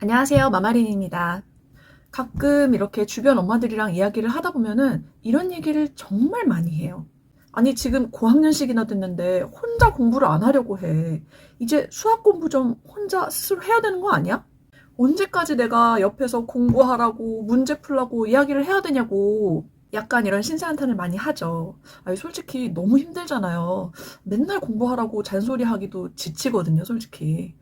안녕하세요, 마마린입니다. 가끔 이렇게 주변 엄마들이랑 이야기를 하다 보면은 이런 얘기를 정말 많이 해요. 아니, 지금 고학년식이나 됐는데 혼자 공부를 안 하려고 해. 이제 수학 공부 좀 혼자 스스로 해야 되는 거 아니야? 언제까지 내가 옆에서 공부하라고 문제 풀라고 이야기를 해야 되냐고. 약간 이런 신세한탄을 많이 하죠. 아니, 솔직히 너무 힘들잖아요. 맨날 공부하라고 잔소리하기도 지치거든요, 솔직히.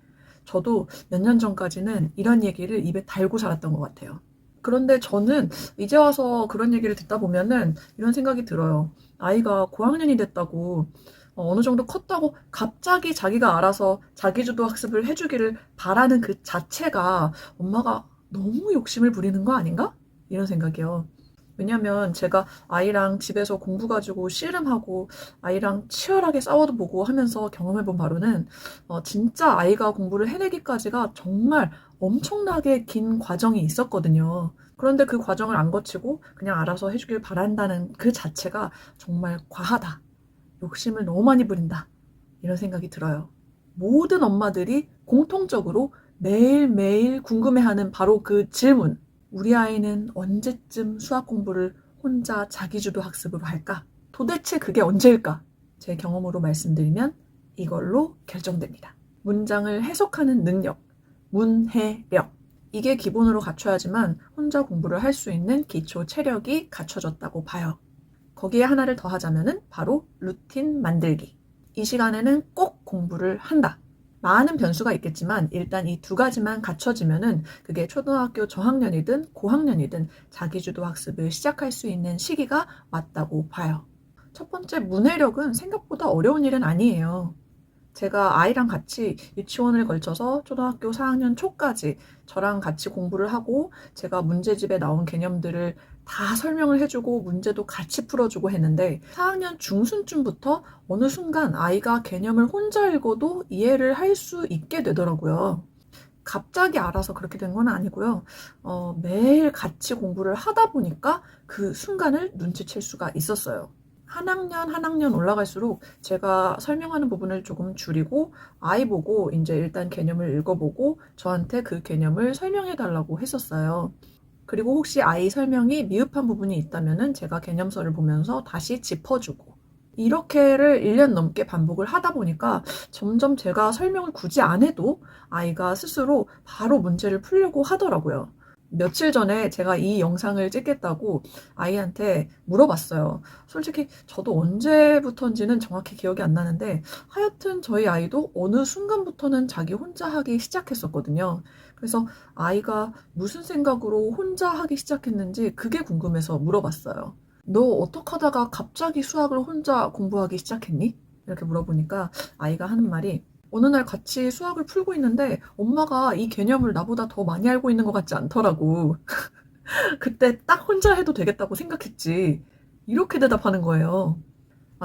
저도 몇 년 전까지는 이런 얘기를 입에 달고 살았던 것 같아요. 그런데 저는 이제 와서 그런 얘기를 듣다 보면은 이런 생각이 들어요. 아이가 고학년이 됐다고, 어느 정도 컸다고 갑자기 자기가 알아서 자기주도 학습을 해주기를 바라는 그 자체가 엄마가 너무 욕심을 부리는 거 아닌가? 이런 생각이요. 왜냐면 제가 아이랑 집에서 공부 가지고 씨름하고 아이랑 치열하게 싸워도 보고 하면서 경험해본 바로는 진짜 아이가 공부를 해내기까지가 정말 엄청나게 긴 과정이 있었거든요. 그런데 그 과정을 안 거치고 그냥 알아서 해주길 바란다는 그 자체가 정말 과하다. 욕심을 너무 많이 부린다. 이런 생각이 들어요. 모든 엄마들이 공통적으로 매일매일 궁금해하는 바로 그 질문. 우리 아이는 언제쯤 수학 공부를 혼자 자기주도 학습으로 할까? 도대체 그게 언제일까? 제 경험으로 말씀드리면 이걸로 결정됩니다. 문장을 해석하는 능력, 문해력. 이게 기본으로 갖춰야지만 혼자 공부를 할 수 있는 기초 체력이 갖춰졌다고 봐요. 거기에 하나를 더 하자면은 바로 루틴 만들기. 이 시간에는 꼭 공부를 한다. 많은 변수가 있겠지만 일단 이 두 가지만 갖춰지면은 그게 초등학교 저학년이든 고학년이든 자기주도 학습을 시작할 수 있는 시기가 왔다고 봐요. 첫 번째, 문해력은 생각보다 어려운 일은 아니에요. 제가 아이랑 같이 유치원을 걸쳐서 초등학교 4학년 초까지 저랑 같이 공부를 하고 제가 문제집에 나온 개념들을 다 설명을 해주고 문제도 같이 풀어주고 했는데 4학년 중순쯤부터 어느 순간 아이가 개념을 혼자 읽어도 이해를 할 수 있게 되더라고요. 갑자기 알아서 그렇게 된 건 아니고요. 매일 같이 공부를 하다 보니까 그 순간을 눈치챌 수가 있었어요. 한 학년 올라갈수록 제가 설명하는 부분을 조금 줄이고 아이 보고 이제 일단 개념을 읽어보고 저한테 그 개념을 설명해 달라고 했었어요. 그리고 혹시 아이 설명이 미흡한 부분이 있다면은 제가 개념서를 보면서 다시 짚어주고 이렇게를 1년 넘게 반복을 하다 보니까 점점 제가 설명을 굳이 안 해도 아이가 스스로 바로 문제를 풀려고 하더라고요. 며칠 전에 제가 이 영상을 찍겠다고 아이한테 물어봤어요. 솔직히 저도 언제부턴지는 정확히 기억이 안 나는데 하여튼 저희 아이도 어느 순간부터는 자기 혼자 하기 시작했었거든요. 그래서 아이가 무슨 생각으로 혼자 하기 시작했는지 그게 궁금해서 물어봤어요. 너 어떻게 하다가 갑자기 수학을 혼자 공부하기 시작했니? 이렇게 물어보니까 아이가 하는 말이 어느 날 같이 수학을 풀고 있는데 엄마가 이 개념을 나보다 더 많이 알고 있는 것 같지 않더라고. 그때 딱 혼자 해도 되겠다고 생각했지. 이렇게 대답하는 거예요.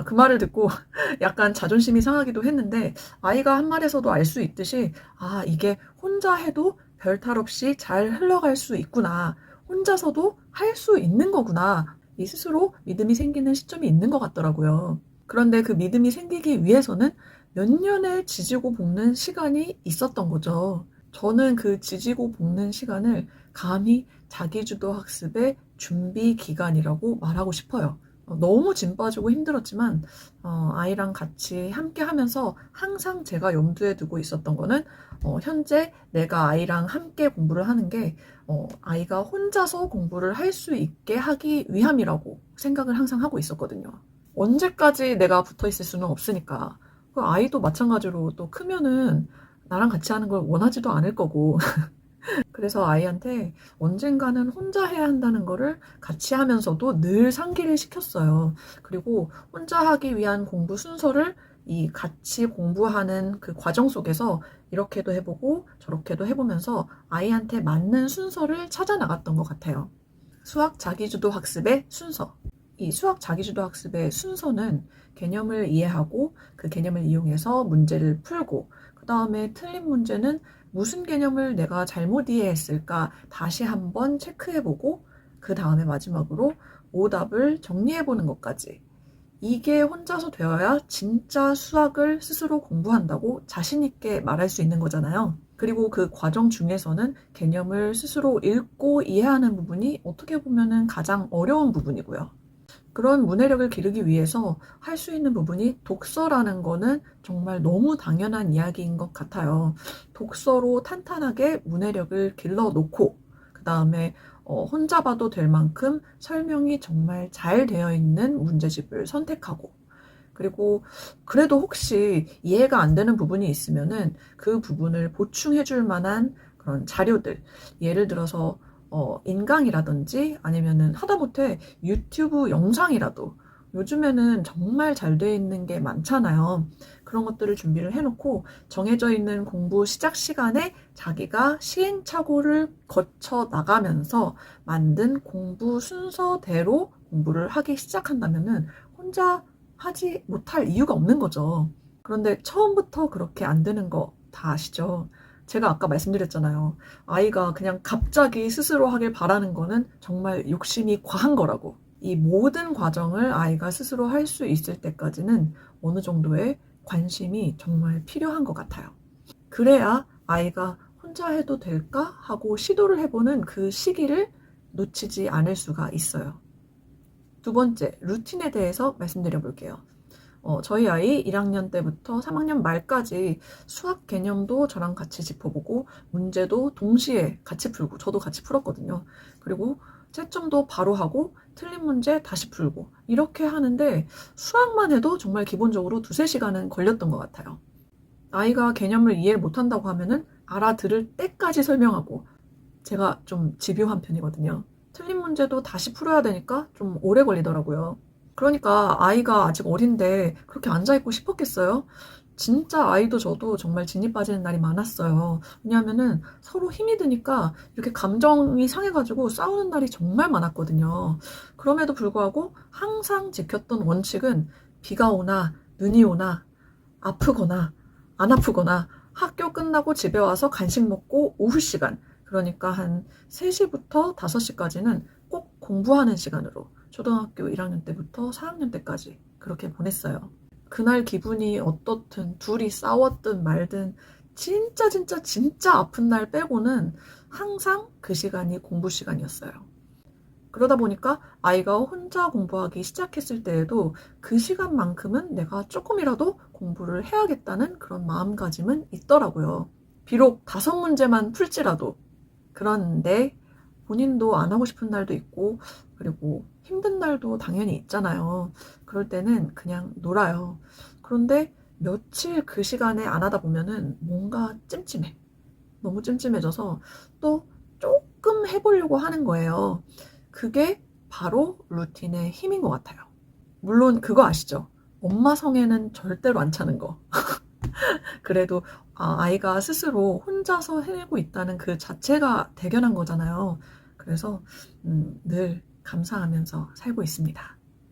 그 말을 듣고 약간 자존심이 상하기도 했는데 아이가 한 말에서도 알 수 있듯이 이게 혼자 해도 별 탈 없이 잘 흘러갈 수 있구나. 혼자서도 할 수 있는 거구나. 이 스스로 믿음이 생기는 시점이 있는 것 같더라고요. 그런데 그 믿음이 생기기 위해서는 몇 년의 지지고 볶는 시간이 있었던 거죠. 저는 그 지지고 볶는 시간을 감히 자기주도 학습의 준비 기간이라고 말하고 싶어요. 너무 진 빠지고 힘들었지만 아이랑 같이 함께 하면서 항상 제가 염두에 두고 있었던 거는 현재 내가 아이랑 함께 공부를 하는 게 아이가 혼자서 공부를 할 수 있게 하기 위함이라고 생각을 항상 하고 있었거든요. 언제까지 내가 붙어 있을 수는 없으니까. 그 아이도 마찬가지로 또 크면은 나랑 같이 하는 걸 원하지도 않을 거고. 그래서 아이한테 언젠가는 혼자 해야 한다는 거를 같이 하면서도 늘 상기를 시켰어요. 그리고 혼자 하기 위한 공부 순서를 이 같이 공부하는 그 과정 속에서 이렇게도 해보고 저렇게도 해보면서 아이한테 맞는 순서를 찾아 나갔던 것 같아요. 수학 자기주도 학습의 순서. 이 수학 자기주도 학습의 순서는 개념을 이해하고 그 개념을 이용해서 문제를 풀고 그 다음에 틀린 문제는 무슨 개념을 내가 잘못 이해했을까 다시 한번 체크해보고 그 다음에 마지막으로 오답을 정리해보는 것까지. 이게 혼자서 되어야 진짜 수학을 스스로 공부한다고 자신있게 말할 수 있는 거잖아요. 그리고 그 과정 중에서는 개념을 스스로 읽고 이해하는 부분이 어떻게 보면은 가장 어려운 부분이고요. 그런 문해력을 기르기 위해서 할 수 있는 부분이 독서라는 거는 정말 너무 당연한 이야기인 것 같아요. 독서로 탄탄하게 문해력을 길러놓고 그 다음에 혼자 봐도 될 만큼 설명이 정말 잘 되어 있는 문제집을 선택하고 그리고 그래도 혹시 이해가 안 되는 부분이 있으면은 그 부분을 보충해 줄 만한 그런 자료들 예를 들어서 인강이라든지 아니면은 하다못해 유튜브 영상이라도 요즘에는 정말 잘 돼 있는 게 많잖아요. 그런 것들을 준비를 해놓고 정해져 있는 공부 시작 시간에 자기가 시행착오를 거쳐 나가면서 만든 공부 순서대로 공부를 하기 시작한다면은 혼자 하지 못할 이유가 없는 거죠. 그런데 처음부터 그렇게 안 되는 거 다 아시죠? 제가 아까 말씀드렸잖아요. 아이가 그냥 갑자기 스스로 하길 바라는 거는 정말 욕심이 과한 거라고. 이 모든 과정을 아이가 스스로 할 수 있을 때까지는 어느 정도의 관심이 정말 필요한 것 같아요. 그래야 아이가 혼자 해도 될까 하고 시도를 해보는 그 시기를 놓치지 않을 수가 있어요. 두 번째, 루틴에 대해서 말씀드려 볼게요. 저희 아이 1학년 때부터 3학년 말까지 수학 개념도 저랑 같이 짚어보고 문제도 동시에 같이 풀고 저도 같이 풀었거든요. 그리고 채점도 바로 하고 틀린 문제 다시 풀고 이렇게 하는데 수학만 해도 정말 기본적으로 2~3시간은 걸렸던 것 같아요. 아이가 개념을 이해 못한다고 하면은 알아들을 때까지 설명하고 제가 좀 집요한 편이거든요. 틀린 문제도 다시 풀어야 되니까 좀 오래 걸리더라고요. 그러니까 아이가 아직 어린데 그렇게 앉아있고 싶었겠어요? 진짜 아이도 저도 정말 진이 빠지는 날이 많았어요. 왜냐하면은 서로 힘이 드니까 이렇게 감정이 상해가지고 싸우는 날이 정말 많았거든요. 그럼에도 불구하고 항상 지켰던 원칙은 비가 오나 눈이 오나 아프거나 안 아프거나 학교 끝나고 집에 와서 간식 먹고 오후 시간 그러니까 한 3시부터 5시까지는 꼭 공부하는 시간으로 초등학교 1학년 때부터 4학년 때까지 그렇게 보냈어요. 그날 기분이 어떻든 둘이 싸웠든 말든 진짜 아픈 날 빼고는 항상 그 시간이 공부 시간이었어요. 그러다 보니까 아이가 혼자 공부하기 시작했을 때에도 그 시간만큼은 내가 조금이라도 공부를 해야겠다는 그런 마음가짐은 있더라고요. 비록 5문제만 풀지라도. 그런데 본인도 안 하고 싶은 날도 있고 그리고 힘든 날도 당연히 있잖아요. 그럴 때는 그냥 놀아요. 그런데 며칠 그 시간에 안 하다 보면은 뭔가 찜찜해. 너무 찜찜해져서 또 조금 해보려고 하는 거예요. 그게 바로 루틴의 힘인 것 같아요. 물론 그거 아시죠? 엄마 성에는 절대로 안 차는 거. 그래도 아이가 스스로 혼자서 해내고 있다는 그 자체가 대견한 거잖아요. 그래서 늘 감사하면서 살고 있습니다.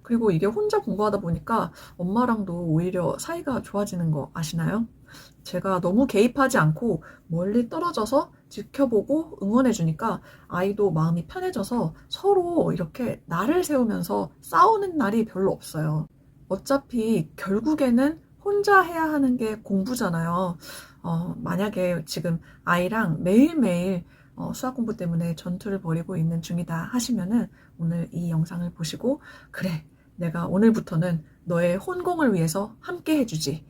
그리고 이게 혼자 공부하다 보니까 엄마랑도 오히려 사이가 좋아지는 거 아시나요? 제가 너무 개입하지 않고 멀리 떨어져서 지켜보고 응원해주니까 아이도 마음이 편해져서 서로 이렇게 날을 세우면서 싸우는 날이 별로 없어요. 어차피 결국에는 혼자 해야 하는 게 공부잖아요. 만약에 지금 아이랑 매일매일 수학 공부 때문에 전투를 벌이고 있는 중이다 하시면은 오늘 이 영상을 보시고 그래, 내가 오늘부터는 너의 혼공을 위해서 함께 해주지.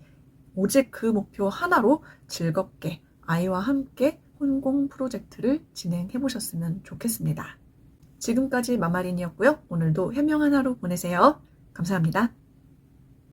오직 그 목표 하나로 즐겁게 아이와 함께 혼공 프로젝트를 진행해 보셨으면 좋겠습니다. 지금까지 마마린이었고요. 오늘도 현명한 하루 보내세요. 감사합니다.